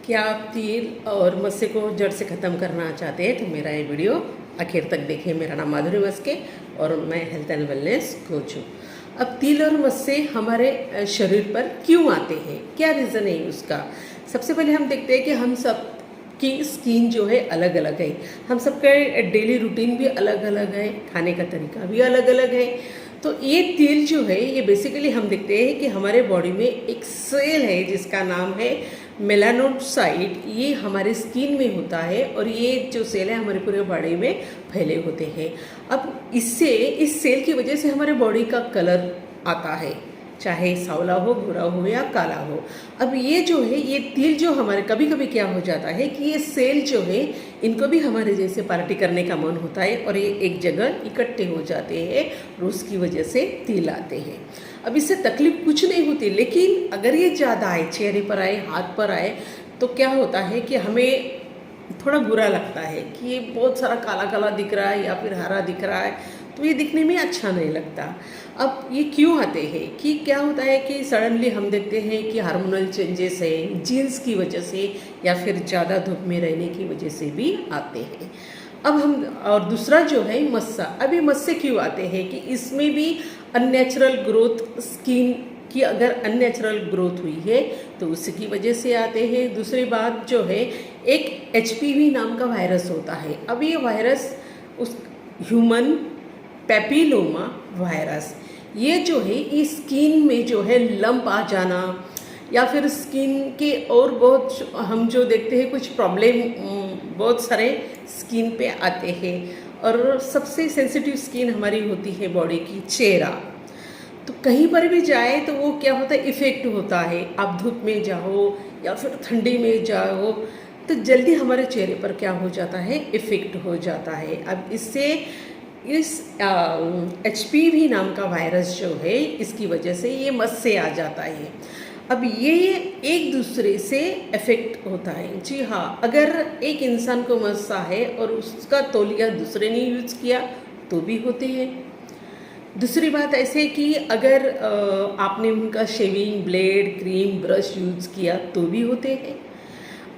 क्या आप तिल और मस्से को जड़ से ख़त्म करना चाहते हैं तो मेरा ये वीडियो आखिर तक देखिए। मेरा नाम माधुरी मस्के और मैं हेल्थ एंड वेलनेस कोच हूँ। अब तिल और मस्से हमारे शरीर पर क्यों आते हैं, क्या रीज़न है उसका। सबसे पहले हम देखते हैं कि हम सब की स्किन जो है अलग अलग है, हम सबका डेली रूटीन भी अलग अलग है, खाने का तरीका भी अलग अलग है। तो ये तिल जो है ये बेसिकली हम देखते हैं कि हमारे बॉडी में एक सेल है जिसका नाम है मेलानोसाइट। ये हमारे स्किन में होता है और ये जो सेल है हमारे पूरे बॉडी में फैले होते हैं। अब इससे इस सेल की वजह से हमारे बॉडी का कलर आता है, चाहे सांवला हो, भूरा हो या काला हो। अब ये जो है ये तिल जो हमारे कभी कभी क्या हो जाता है कि ये सेल जो है इनको भी हमारे जैसे पार्टी करने का मन होता है और ये एक जगह इकट्ठे हो जाते हैं और उसकी वजह से तिल आते हैं। अब इससे तकलीफ कुछ नहीं होती, लेकिन अगर ये ज़्यादा आए, चेहरे पर आए, हाथ पर आए, तो क्या होता है कि हमें थोड़ा बुरा लगता है कि ये बहुत सारा काला काला दिख रहा है या फिर हरा दिख रहा है, तो ये दिखने में अच्छा नहीं लगता। अब ये क्यों आते हैं कि क्या होता है कि सडनली हम देखते हैं कि हार्मोनल चेंजेस है, जीन्स की वजह से या फिर ज़्यादा धूप में रहने की वजह से भी आते हैं। अब हम और दूसरा जो है मस्सा। अभी मस्से क्यों आते हैं कि इसमें भी अननेचुरल ग्रोथ, स्किन की अगर अननेचुरल ग्रोथ हुई है तो उसकी वजह से आते हैं। दूसरी बात जो है एक HPV नाम का वायरस होता है। अब ये वायरस उस ह्यूमन पैपिलोमा वायरस, ये जो है इस स्किन में जो है लंप आ जाना या फिर स्किन के और बहुत हम जो देखते हैं कुछ प्रॉब्लम बहुत सारे स्किन पे आते हैं। और सबसे सेंसिटिव स्किन हमारी होती है बॉडी की चेहरा। तो कहीं पर भी जाए तो वो क्या होता है, इफ़ेक्ट होता है। आप धूप में जाओ या फिर ठंडी में जाओ तो जल्दी हमारे चेहरे पर क्या हो जाता है, इफ़ेक्ट हो जाता है। अब इससे इस HPV नाम का वायरस जो है इसकी वजह से ये मस्से आ जाता है। अब ये एक दूसरे से इफेक्ट होता है। जी हाँ, अगर एक इंसान को मस्सा है और उसका तौलिया दूसरे ने यूज़ किया तो भी होते हैं। दूसरी बात ऐसे कि अगर आपने उनका shaving blade, cream, brush use किया तो भी होते हैं।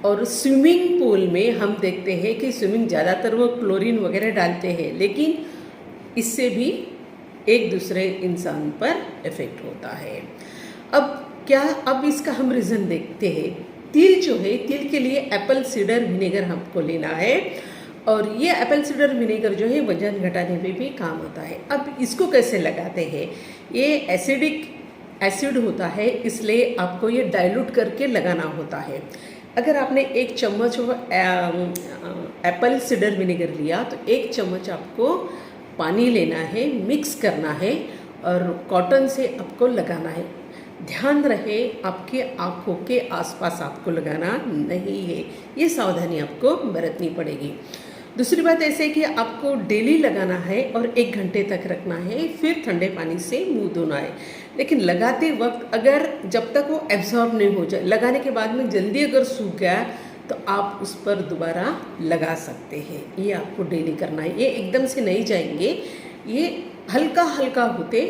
और स्विमिंग पूल में हम देखते हैं कि स्विमिंग ज़्यादातर वो क्लोरीन वगैरह डालते हैं, लेकिन इससे भी एक दूसरे इंसान पर इफ़ेक्ट होता है। अब इसका हम रीज़न देखते हैं। तिल जो है, तिल के लिए एप्पल सीडर विनेगर हमको लेना है और ये एप्पल सीडर विनेगर जो है वजन घटाने में भी काम आता है। अब इसको कैसे लगाते हैं, ये एसिड होता है, इसलिए आपको ये डाइल्यूट करके लगाना होता है। अगर आपने 1 चम्मच एप्पल सीडर विनेगर लिया तो 1 चम्मच आपको पानी लेना है, मिक्स करना है और कॉटन से आपको लगाना है। ध्यान रहे आपके आँखों के आसपास आपको लगाना नहीं है, ये सावधानी आपको बरतनी पड़ेगी। दूसरी बात ऐसे कि आपको डेली लगाना है और 1 घंटे तक रखना है, फिर ठंडे पानी से मुंह धोना है। लेकिन लगाते वक्त अगर जब तक वो एब्जॉर्ब नहीं हो जाए, लगाने के बाद में जल्दी अगर सूख गया तो आप उस पर दोबारा लगा सकते हैं। ये आपको डेली करना है, ये एकदम से नहीं जाएंगे, ये हल्का हल्का होते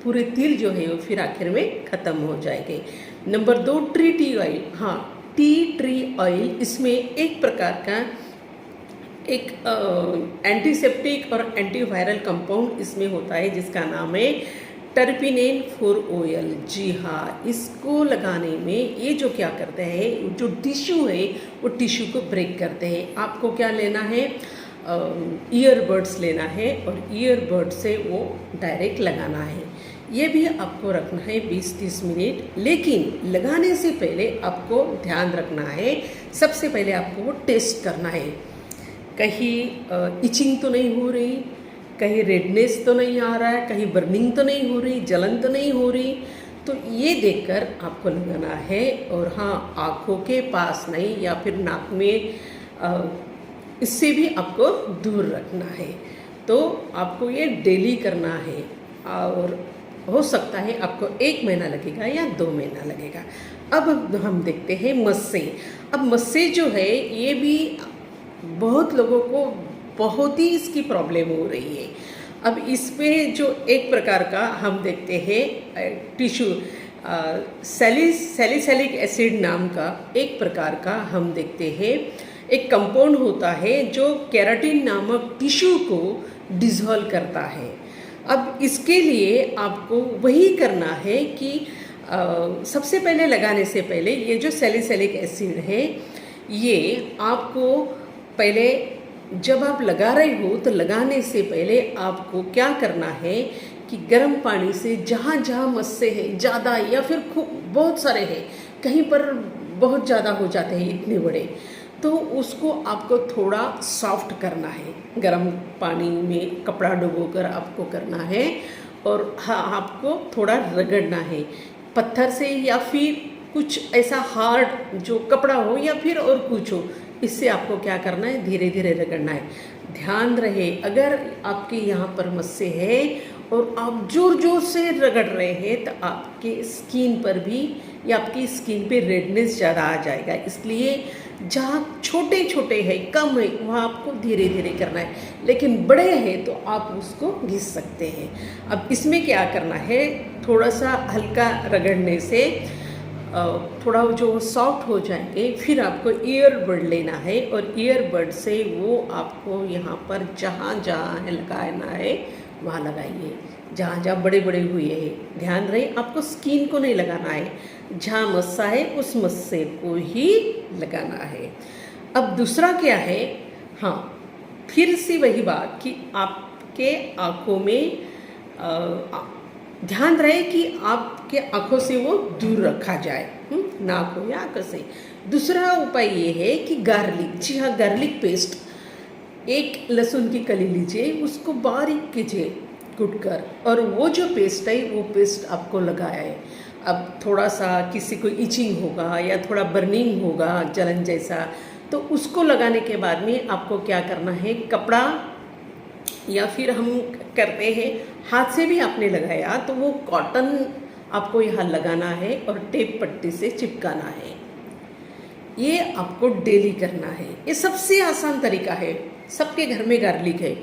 पूरे तिल जो है वो फिर आखिर में ख़त्म हो जाएंगे। Number 2, T oil. हाँ, टी ट्री ऑयल, इसमें एक प्रकार का एक एंटीसेप्टिक और एंटीवायरल कंपाउंड इसमें होता है जिसका नाम है टर्पिनेन 4 ऑयल। जी हाँ, इसको लगाने में ये जो क्या करते हैं, जो टिश्यू है वो टिश्यू को ब्रेक करते हैं। आपको क्या लेना है, ईयरबड्स लेना है और ईयरबड से वो डायरेक्ट लगाना है। ये भी आपको रखना है 20-30 मिनट। लेकिन लगाने से पहले आपको ध्यान रखना है, सबसे पहले आपको वो टेस्ट करना है, कहीं इचिंग तो नहीं हो रही, कहीं रेडनेस तो नहीं आ रहा है, कहीं बर्निंग तो नहीं हो रही, जलन तो नहीं हो रही। तो ये देखकर आपको लगाना है। और हाँ, आँखों के पास नहीं या फिर नाक में, इससे भी आपको दूर रखना है। तो आपको ये डेली करना है और हो सकता है आपको 1 महीना लगेगा या 2 महीना लगेगा। अब हम देखते हैं मस्से। अब मस्से जो है ये भी बहुत लोगों को बहुत ही इसकी प्रॉब्लम हो रही है। अब इस पे जो एक प्रकार का हम देखते हैं टिश्यू सैलिसिलिक एसिड नाम का एक प्रकार का हम देखते हैं एक कंपाउंड होता है जो केराटिन नामक टिश्यू को डिसॉल्व करता है। अब इसके लिए आपको वही करना है कि सबसे पहले लगाने से पहले ये जो सैलिसिलिक एसिड है ये आपको पहले जब आप लगा रहे हो तो लगाने से पहले आपको क्या करना है कि गर्म पानी से जहाँ जहाँ मस्से हैं ज़्यादा या फिर खूब बहुत सारे हैं, कहीं पर बहुत ज़्यादा हो जाते हैं इतने बड़े, तो उसको आपको थोड़ा सॉफ्ट करना है। गर्म पानी में कपड़ा डुबोकर आपको करना है और हाँ आपको थोड़ा रगड़ना है पत्थर से या फिर कुछ ऐसा हार्ड जो कपड़ा हो या फिर और कुछ हो, इससे आपको क्या करना है धीरे धीरे रगड़ना है। ध्यान रहे अगर आपके यहाँ पर मस्से हैं और आप जोर जोर से रगड़ रहे हैं तो आपके स्किन पर भी या आपकी स्किन पे रेडनेस ज़्यादा आ जाएगा। इसलिए जहाँ छोटे छोटे हैं कम है वहाँ आपको धीरे धीरे करना है, लेकिन बड़े हैं तो आप उसको घिस सकते हैं। अब इसमें क्या करना है, थोड़ा सा हल्का रगड़ने से थोड़ा जो सॉफ्ट हो जाएंगे, फिर आपको ईयरबड लेना है और ईयरबड से वो आपको यहाँ पर जहाँ जहाँ लगाना है वहाँ लगाइए, जहाँ जहाँ बड़े बड़े हुए हैं। ध्यान रहे आपको स्किन को नहीं लगाना है, जहाँ मस्सा है उस मस्से को ही लगाना है। अब दूसरा क्या है, हाँ फिर से वही बात कि आपके आँखों में ध्यान रहे कि आपके आँखों से वो दूर रखा जाए, नाक हो या आँखों से। दूसरा उपाय ये है कि गार्लिक, जी हाँ गार्लिक पेस्ट, एक लहसुन की कली लीजिए, उसको बारीक कीजिए कूट कर और वो जो पेस्ट है वो पेस्ट आपको लगाया है। अब थोड़ा सा किसी को इचिंग होगा या थोड़ा बर्निंग होगा जलन जैसा, तो उसको लगाने के बाद में आपको क्या करना है, कपड़ा या फिर हम करते हैं हाथ से भी आपने लगाया तो वो कॉटन आपको यहाँ लगाना है और टेप पट्टी से चिपकाना है। ये आपको डेली करना है। ये सबसे आसान तरीका है, सबके घर में गार्लिक है,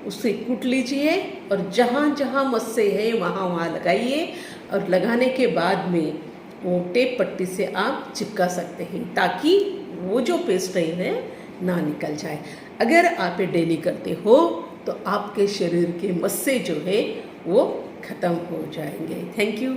उसे कूट लीजिए और जहाँ जहाँ मस्से है वहाँ वहाँ लगाइए और लगाने के बाद में वो टेप पट्टी से आप चिपका सकते हैं ताकि वो जो पेस्ट है ना निकल जाए। अगर आप ये डेली करते हो तो आपके शरीर के मस्से जो है वो ख़त्म हो जाएंगे। Thank you.